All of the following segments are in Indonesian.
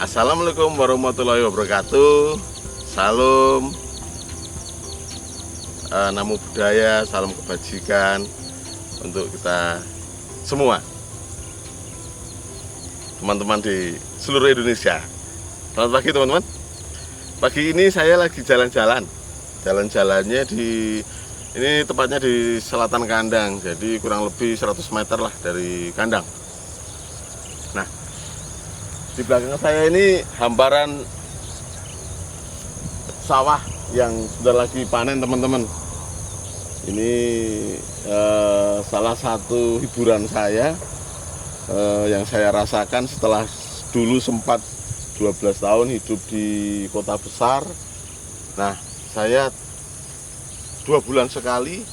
Assalamualaikum warahmatullahi wabarakatuh. Salam namo budaya, salam kebajikan untuk kita semua, teman-teman di seluruh Indonesia. Selamat pagi teman-teman. Pagi ini saya lagi jalan-jalan. Jalan-jalannya ini tepatnya di selatan kandang. Jadi kurang lebih 100 meter lah dari kandang. Nah, di belakang saya ini hamparan sawah yang sudah lagi panen teman-teman. Ini salah satu hiburan saya yang saya rasakan setelah dulu sempat 12 tahun hidup di kota besar. Nah, saya 2 bulan sekali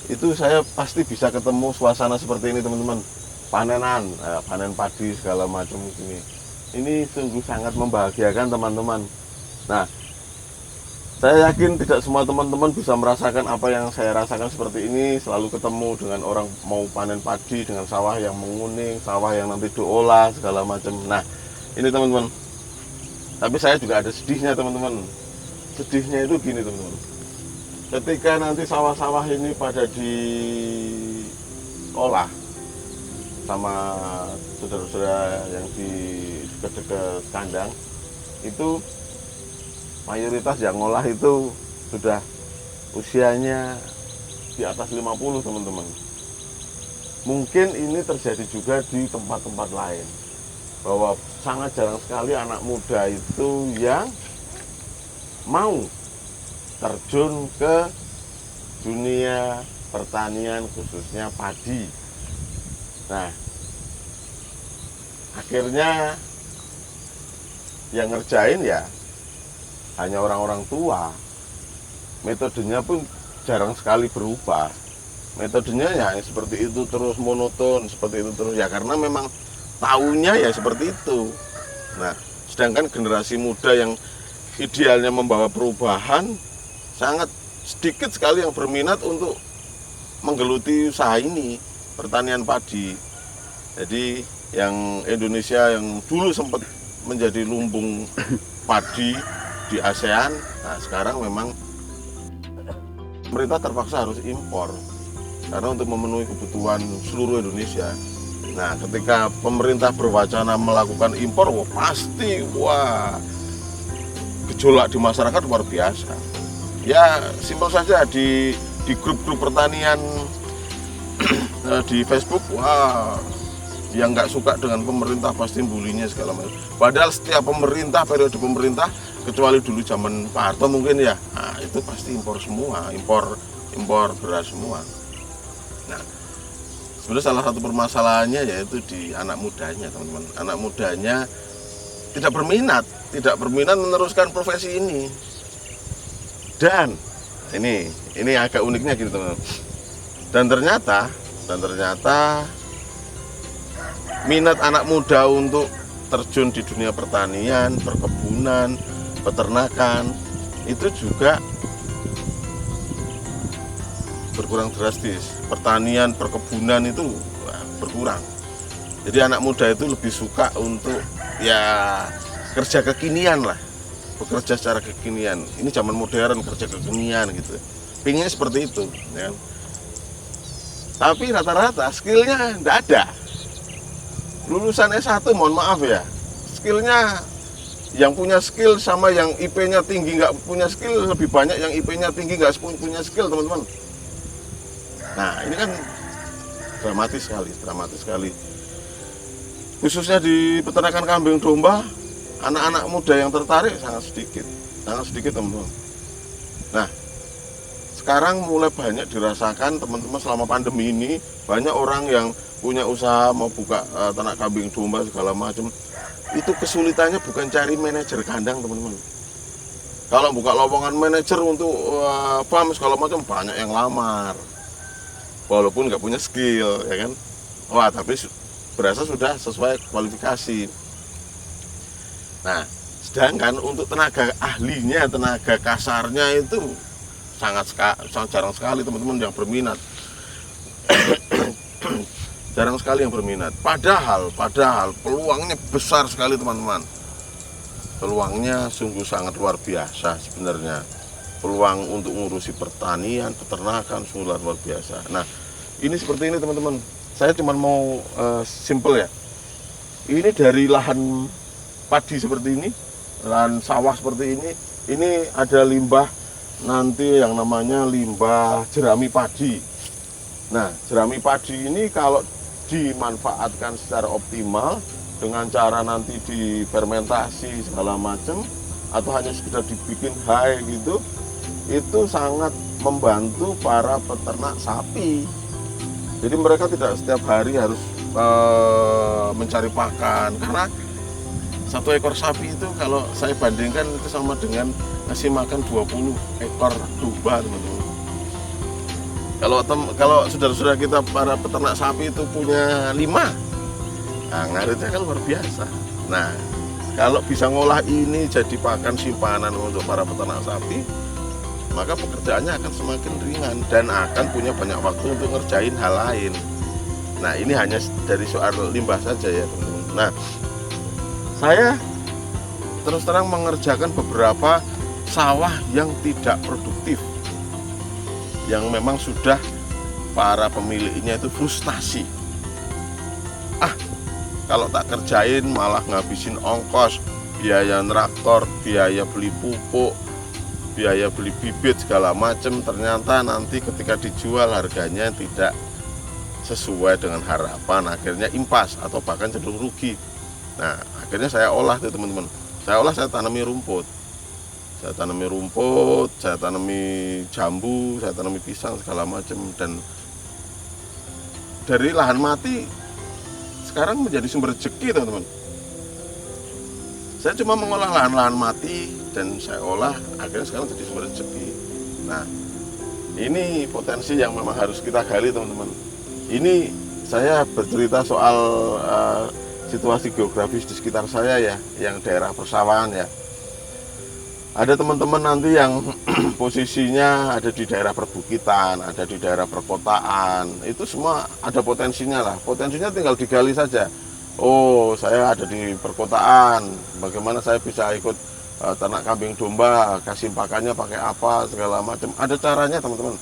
itu saya pasti bisa ketemu suasana seperti ini teman-teman. Panen padi segala macam ini sungguh sangat membahagiakan teman-teman. Nah, saya yakin tidak semua teman-teman bisa merasakan apa yang saya rasakan seperti ini, selalu ketemu dengan orang mau panen padi dengan sawah yang menguning, sawah yang nanti diolah segala macam. Nah, ini teman-teman. Tapi saya juga ada sedihnya teman-teman. Sedihnya itu gini teman-teman. Ketika nanti sawah-sawah ini pada diolah sama saudara-saudara yang di dekat-dekat kandang, itu mayoritas yang ngolah itu sudah usianya di atas 50 teman-teman. Mungkin ini terjadi juga di tempat-tempat lain, bahwa sangat jarang sekali anak muda itu yang mau terjun ke dunia pertanian khususnya padi. Nah, akhirnya yang ngerjain ya hanya orang-orang tua. Metodenya pun jarang sekali berubah. Metodenya ya seperti itu terus, monoton seperti itu terus ya, karena memang taunya ya seperti itu. Nah, sedangkan generasi muda yang idealnya membawa perubahan, sangat sedikit sekali yang berminat untuk menggeluti usaha ini, pertanian padi. Jadi yang Indonesia yang dulu sempat menjadi lumbung padi di ASEAN, nah sekarang memang pemerintah terpaksa harus impor karena untuk memenuhi kebutuhan seluruh Indonesia. Nah, ketika pemerintah berwacana melakukan impor, pasti gejolak di masyarakat luar biasa. Ya simpel saja di grup-grup pertanian di Facebook, yang nggak suka dengan pemerintah pasti bulinya segala macam. Padahal setiap periode pemerintah, kecuali dulu zaman Pak Harto mungkin ya, nah, itu pasti impor semua, impor beras semua. Nah, sebenarnya salah satu permasalahannya yaitu di anak mudanya teman-teman. Anak mudanya tidak berminat meneruskan profesi ini. Dan ini agak uniknya gitu teman-teman. Dan ternyata minat anak muda untuk terjun di dunia pertanian, perkebunan, peternakan itu juga berkurang drastis. Pertanian, perkebunan itu berkurang. Jadi anak muda itu lebih suka untuk ya kerja kekinian lah, bekerja secara kekinian. Ini zaman modern, kerja kekinian gitu. Pinginnya seperti itu, ya. Tapi rata-rata skillnya tidak ada. Lulusan S1, mohon maaf ya, skillnya yang punya skill sama yang IP-nya tinggi nggak punya skill lebih banyak yang IP-nya tinggi nggak punya skill teman-teman. Nah, ini kan dramatis sekali. Khususnya di peternakan kambing domba, anak-anak muda yang tertarik sangat sedikit teman-teman. Nah, sekarang mulai banyak dirasakan teman-teman selama pandemi ini, banyak orang yang punya usaha mau buka ternak kambing domba segala macam. Itu kesulitannya bukan cari manajer kandang teman-teman. Kalau buka lowongan manajer untuk farm segala macam banyak yang lamar, walaupun nggak punya skill, ya kan. Tapi berasa sudah sesuai kualifikasi. Nah, sedangkan untuk tenaga ahlinya, tenaga kasarnya itu sangat jarang sekali teman-teman yang berminat. Jarang sekali yang berminat. Padahal peluangnya besar sekali teman-teman. peluangnya sungguh sangat luar biasa sebenarnya. Peluang untuk ngurusi pertanian, peternakan sungguh luar biasa. Nah, ini seperti ini teman-teman. Saya cuma mau simple ya. Ini dari lahan padi seperti ini, lahan sawah seperti ini ada limbah nanti yang namanya limbah jerami padi. Nah, jerami padi ini kalau dimanfaatkan secara optimal dengan cara nanti difermentasi segala macam atau hanya sekedar dibikin hay gitu, itu sangat membantu para peternak sapi. Jadi mereka tidak setiap hari harus mencari pakan, karena satu ekor sapi itu kalau saya bandingkan itu sama dengan ngasih makan 20 ekor domba, teman-teman. Kalau saudara-saudara kita para peternak sapi itu punya 5, nah ngaritnya kan luar biasa. Nah, kalau bisa ngolah ini jadi pakan simpanan untuk para peternak sapi, maka pekerjaannya akan semakin ringan dan akan punya banyak waktu untuk ngerjain hal lain. Nah, ini hanya dari soal limbah saja ya, teman-teman. Nah, saya terus terang mengerjakan beberapa sawah yang tidak produktif, yang memang sudah para pemiliknya itu frustasi. Kalau tak kerjain malah ngabisin ongkos, biaya traktor, biaya beli pupuk, biaya beli bibit segala macam. Ternyata nanti ketika dijual harganya tidak sesuai dengan harapan, akhirnya impas atau bahkan cenderung rugi. Nah, akhirnya saya olah tuh teman-teman. Saya tanami rumput. Saya tanami jambu, saya tanami pisang segala macam, dan dari lahan mati sekarang menjadi sumber rezeki, teman-teman. Saya cuma mengolah lahan-lahan mati dan saya olah, akhirnya sekarang jadi sumber rezeki. Nah, ini potensi yang memang harus kita gali, teman-teman. Ini saya bercerita soal situasi geografis di sekitar saya ya, yang daerah persawahan ya. Ada teman-teman nanti yang posisinya ada di daerah perbukitan, ada di daerah perkotaan, itu semua ada potensinya lah. Potensinya tinggal digali saja. Oh, saya ada di perkotaan, bagaimana saya bisa ikut ternak kambing domba, kasih pakannya pakai apa, segala macam. Ada caranya, teman-teman.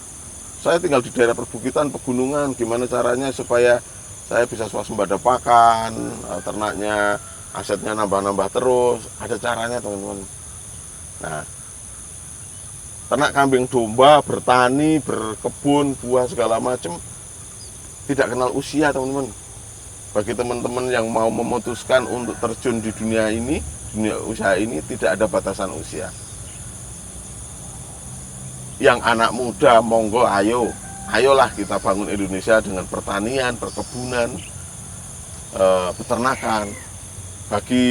Saya tinggal di daerah perbukitan, pegunungan, gimana caranya supaya saya bisa swasembada pakan, ternaknya, asetnya nambah-nambah terus. Ada caranya, teman-teman. Nah, ternak kambing domba, bertani, berkebun, buah segala macam tidak kenal usia, teman-teman. Bagi teman-teman yang mau memutuskan untuk terjun di dunia ini, dunia usaha ini, tidak ada batasan usia. Yang anak muda, monggo ayolah kita bangun Indonesia dengan pertanian, perkebunan, peternakan. Bagi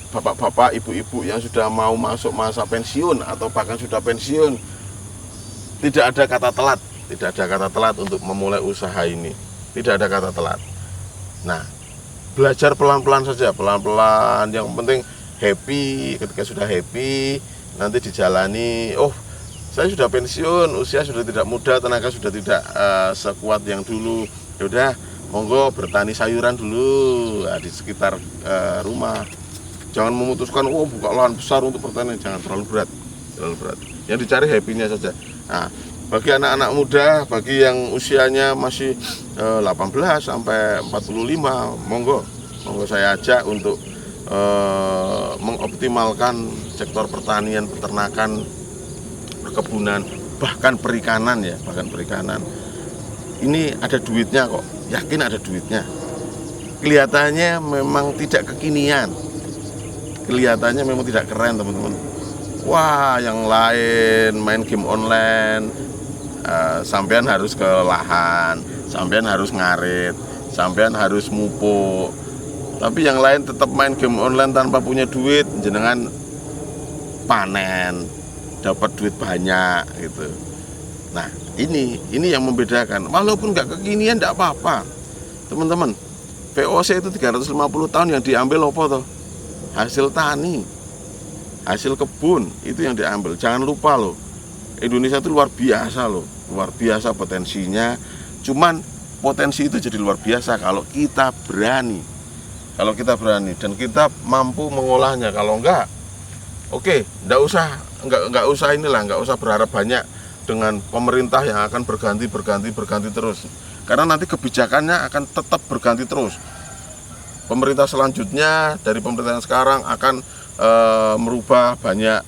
bapak-bapak, ibu-ibu yang sudah mau masuk masa pensiun atau bahkan sudah pensiun, tidak ada kata telat untuk memulai usaha ini. Tidak ada kata telat. Nah, belajar pelan-pelan saja, pelan-pelan. Yang penting happy. Ketika sudah happy, nanti dijalani. Oh, saya sudah pensiun, usia sudah tidak muda, tenaga sudah tidak sekuat yang dulu. Yaudah, monggo bertani sayuran dulu di sekitar rumah. Jangan memutuskan, buka lahan besar untuk pertanian, jangan, terlalu berat. Yang dicari happy-nya saja. Nah, bagi anak-anak muda, bagi yang usianya masih 18 sampai 45, monggo saya ajak untuk mengoptimalkan sektor pertanian, peternakan, perkebunan, bahkan perikanan ya, Ini ada duitnya kok, yakin ada duitnya. Kelihatannya memang tidak kekinian. Kelihatannya memang tidak keren, teman-teman. Wah, yang lain main game online, sampean harus ke lahan, sampean harus ngarit, sampean harus mupuk. Tapi yang lain tetap main game online tanpa punya duit, jenengan panen, dapat duit banyak gitu. Nah, ini yang membedakan. Walaupun nggak kekinian, nggak apa-apa, teman-teman. VOC itu 350 tahun yang diambil apa toh? Hasil tani, hasil kebun itu yang diambil. Jangan lupa loh, Indonesia itu luar biasa loh, luar biasa potensinya. Cuman potensi itu jadi luar biasa kalau kita berani, dan kita mampu mengolahnya. Kalau enggak, Oke, nggak usah inilah, nggak usah berharap banyak dengan pemerintah yang akan berganti terus. Karena nanti kebijakannya akan tetap berganti terus. Pemerintah selanjutnya dari pemerintahan sekarang akan merubah banyak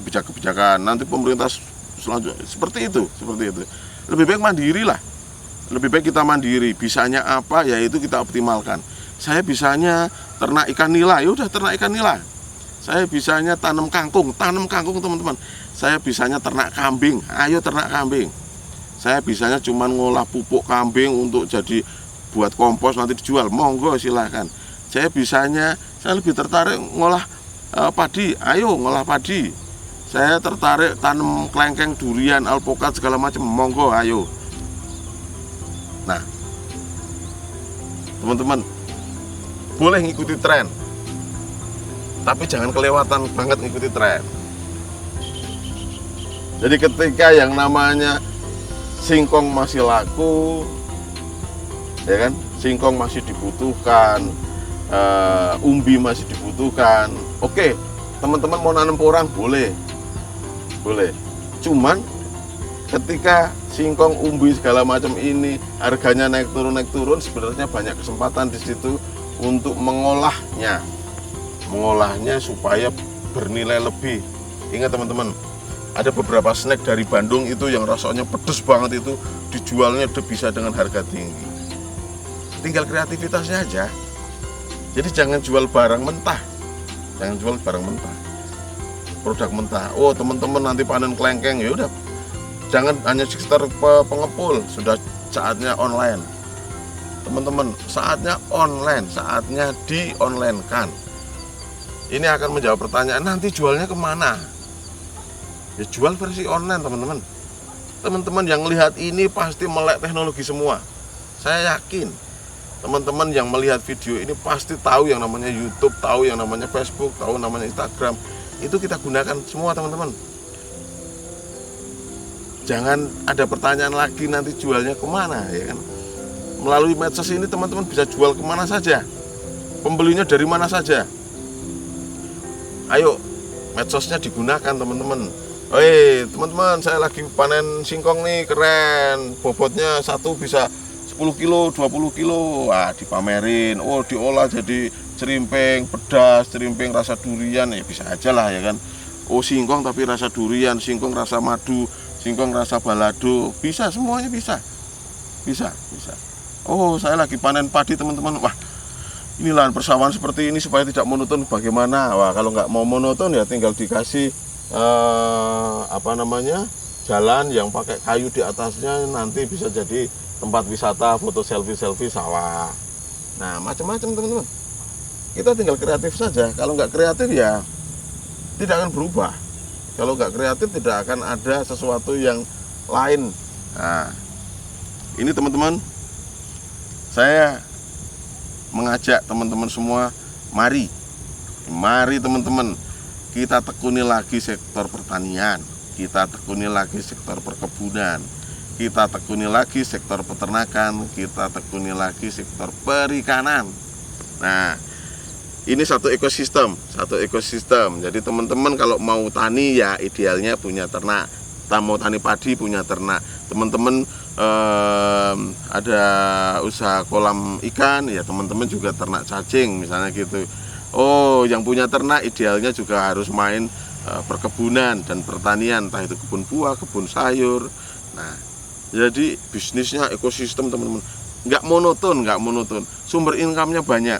kebijakan. Nanti pemerintah selanjutnya seperti itu. Lebih baik mandiri lah. Lebih baik kita mandiri. Bisanya apa, yaitu kita optimalkan. Saya bisanya ternak ikan nila, ya udah ternak ikan nila. Saya bisanya tanam kangkung teman-teman. Saya bisanya ternak kambing, ayo ternak kambing. Saya bisanya cuma ngolah pupuk kambing untuk jadi buat kompos nanti dijual, monggo silahkan. Saya lebih tertarik ngolah padi, ayo ngolah padi. Saya tertarik tanam kelengkeng, durian, alpukat segala macam, monggo ayo. Nah, teman-teman boleh ngikuti tren, tapi jangan kelewatan banget ngikuti tren. Jadi ketika yang namanya singkong masih laku, ya kan, singkong masih dibutuhkan, umbi masih dibutuhkan, oke, teman-teman mau nanam porang boleh. Cuman ketika singkong, umbi segala macam ini harganya naik turun, sebenarnya banyak kesempatan di situ untuk mengolahnya supaya bernilai lebih. Ingat teman-teman, ada beberapa snack dari Bandung itu yang rasanya pedes banget, itu dijualnya udah bisa dengan harga tinggi. Tinggal kreativitasnya aja. Jadi jangan jual barang mentah, produk mentah. Oh teman-teman nanti panen kelengkeng, ya udah, jangan hanya sekitar pengepul, sudah saatnya online. Teman-teman, saatnya online, saatnya di-online-kan. Ini akan menjawab pertanyaan, nanti jualnya kemana? Ya jual versi online teman-teman. Teman-teman yang lihat ini pasti melek teknologi semua. Saya yakin teman-teman yang melihat video ini pasti tahu yang namanya YouTube, tahu yang namanya Facebook, tahu namanya Instagram. Itu kita gunakan semua teman-teman. Jangan ada pertanyaan lagi nanti jualnya kemana, ya kan? Melalui medsos ini teman-teman bisa jual kemana saja, pembelinya dari mana saja. Ayo, medsosnya digunakan teman-teman. Teman-teman, saya lagi panen singkong nih, keren, bobotnya satu bisa 10 kilo, 20 kilo. Wah, dipamerin. Oh, diolah jadi cerimping pedas, cerimping rasa durian, ya bisa aja lah, ya kan. Oh, singkong tapi rasa durian, singkong rasa madu, singkong rasa balado, bisa, semuanya bisa. Oh, saya lagi panen padi teman-teman. Wah, ini lahan persawahan seperti ini supaya tidak monoton, bagaimana? Wah, kalau nggak mau monoton ya tinggal dikasih jalan yang pakai kayu di atasnya, nanti bisa jadi tempat wisata, foto selfie sawah. Nah, macam-macam teman-teman. Kita tinggal kreatif saja. Kalau nggak kreatif ya tidak akan berubah. Kalau nggak kreatif tidak akan ada sesuatu yang lain. Nah, ini teman-teman, saya mengajak teman-teman semua, mari teman-teman, kita tekuni lagi sektor pertanian, kita tekuni lagi sektor perkebunan, kita tekuni lagi sektor peternakan, kita tekuni lagi sektor perikanan. Nah, ini satu ekosistem. Jadi teman-teman kalau mau tani ya idealnya punya ternak. Kita mau tani padi punya ternak. Teman-teman ada usaha kolam ikan, ya teman-teman juga ternak cacing misalnya gitu. Oh, yang punya ternak idealnya juga harus main perkebunan dan pertanian, entah itu kebun buah, kebun sayur. Nah, jadi bisnisnya ekosistem teman-teman. Nggak monoton. Sumber income-nya banyak.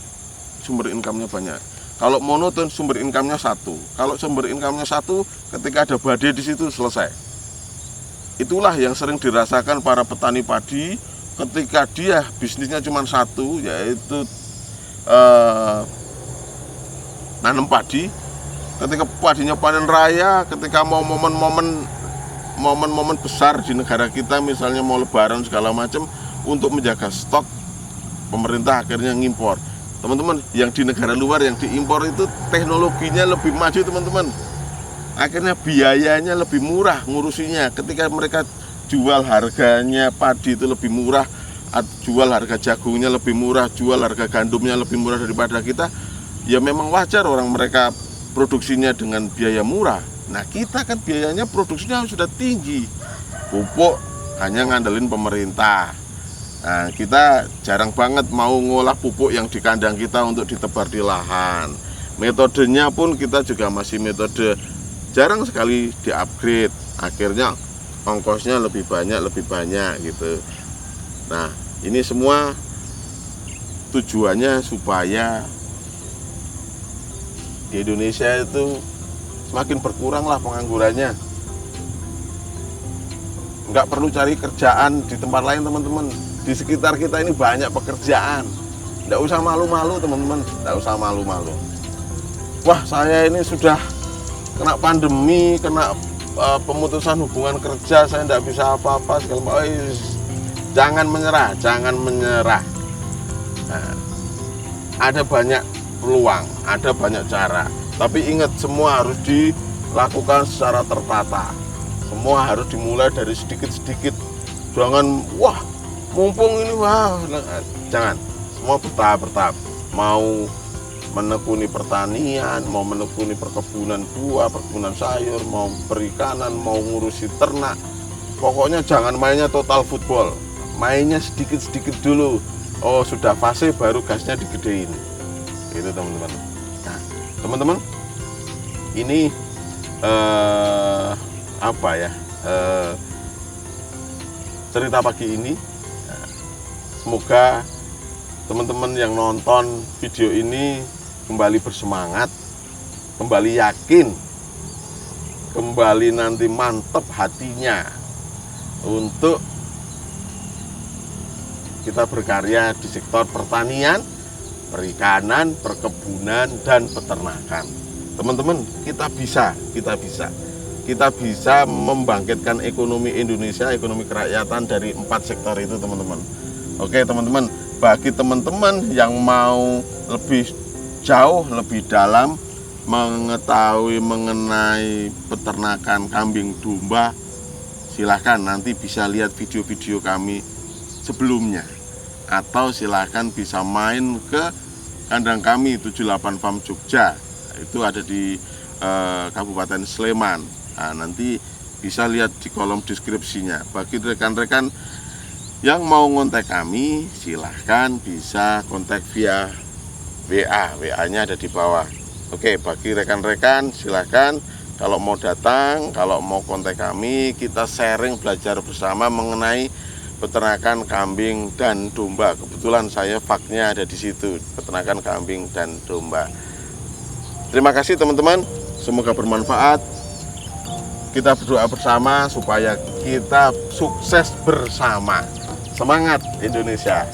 Kalau monoton sumber income-nya satu. Kalau sumber income-nya satu, ketika ada badai di situ selesai. Itulah yang sering dirasakan para petani padi ketika dia bisnisnya cuma satu, yaitu nanam padi. Ketika padinya panen raya, ketika mau momen besar di negara kita, misalnya mau lebaran segala macam, untuk menjaga stok, pemerintah akhirnya ngimpor. Teman-teman, yang di negara luar yang diimpor itu teknologinya lebih maju teman-teman. Akhirnya biayanya lebih murah ngurusinya. Ketika mereka jual harganya padi itu lebih murah, jual harga jagungnya lebih murah, jual harga gandumnya lebih murah daripada kita, ya memang wajar orang mereka produksinya dengan biaya murah. Nah kita kan biayanya produksinya sudah tinggi. Pupuk hanya ngandelin pemerintah. Nah kita jarang banget mau ngolah pupuk yang di kandang kita untuk ditebar di lahan. Metodenya pun kita juga masih metode jarang sekali di-upgrade. Akhirnya ongkosnya lebih banyak gitu. Nah ini semua tujuannya supaya di Indonesia itu semakin berkuranglah penganggurannya. Nggak perlu cari kerjaan di tempat lain teman-teman. Di sekitar kita ini banyak pekerjaan. Nggak usah malu-malu teman-teman, nggak usah malu-malu. Wah saya ini sudah kena pandemi, kena pemutusan hubungan kerja, saya nggak bisa apa-apa segala macam. Jangan menyerah, jangan menyerah. Nah, ada banyak peluang, ada banyak cara. Tapi ingat semua harus dilakukan secara tertata. Semua harus dimulai dari sedikit-sedikit. Jangan wah mumpung ini wah, jangan. Semua bertahap-bertahap. Mau menekuni pertanian, mau menekuni perkebunan buah, perkebunan sayur, mau perikanan, mau ngurusi ternak. Pokoknya jangan mainnya total football. Mainnya sedikit-sedikit dulu. Oh sudah fase baru gasnya digedein. Itu teman-teman. Nah teman-teman ini apa ya cerita pagi ini. Nah, semoga teman-teman yang nonton video ini kembali bersemangat, kembali yakin, kembali nanti mantep hatinya untuk kita berkarya di sektor pertanian, perikanan, perkebunan, dan peternakan. Teman-teman, kita bisa membangkitkan ekonomi Indonesia, ekonomi kerakyatan dari 4 sektor itu teman-teman. Oke teman-teman, bagi teman-teman yang mau lebih jauh, lebih dalam mengetahui mengenai peternakan kambing domba, silahkan nanti bisa lihat video-video kami sebelumnya. Atau silahkan bisa main ke kandang kami 78 Farm Jogja, itu ada di Kabupaten Sleman. Nah, nanti bisa lihat di kolom deskripsinya. Bagi rekan-rekan yang mau ngontak kami, silahkan bisa kontak via WA. WA-nya ada di bawah. Oke, bagi rekan-rekan silahkan kalau mau datang, kalau mau kontak kami, kita sharing belajar bersama mengenai peternakan kambing dan domba. Kebetulan saya faknya ada di situ, peternakan kambing dan domba. Terima kasih teman-teman, semoga bermanfaat. Kita berdoa bersama supaya kita sukses bersama. Semangat Indonesia!